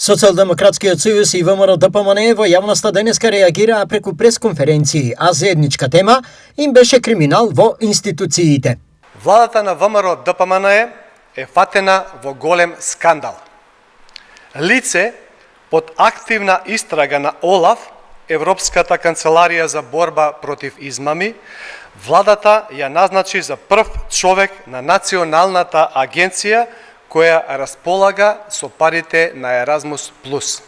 Социјалдемократскиот сојуз и ВМРО-ДПМН во јавноста денеска реагираа преку пресконференции, а заедничка тема им беше криминал во институциите. Владата на ВМРО-ДПМН е фатена во голем скандал. Лице под активна истрага на ОЛАФ, Европската канцеларија за борба против измами, владата ја назначи за прв човек на Националната агенција која располага со парите на Еразмус Плюс.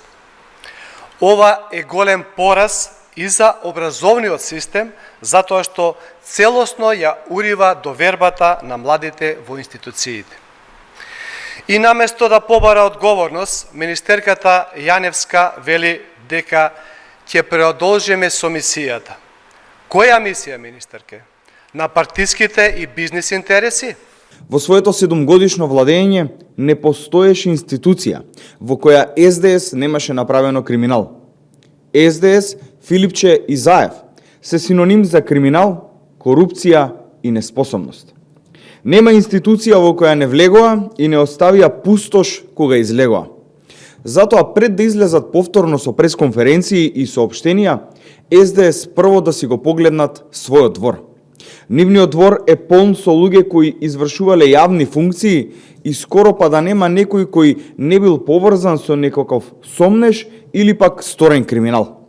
Ова е голем пораз и за образовниот систем, затоа што целосно ја урива довербата на младите во институциите. И наместо да побара одговорност, министерката Јаневска вели дека ќе продолжиме со мисијата. Која мисија, министерке? На партиските и бизнис интереси? Во своето 7-годишно владење не постоеше институција во која СДС немаше направено криминал. СДС, Филипче и Заев се синоним за криминал, корупција и неспособност. Нема институција во која не влегоа и не оставија пустош кога излегоа. Затоа пред да излезат повторно со пресконференции и соопштенија, СДС прво да си го погледнат својот двор. Нивниот двор е полн со луѓе кои извршувале јавни функции и скоро па да нема некој кој не бил поврзан со некаков сомнеж или пак сторен криминал.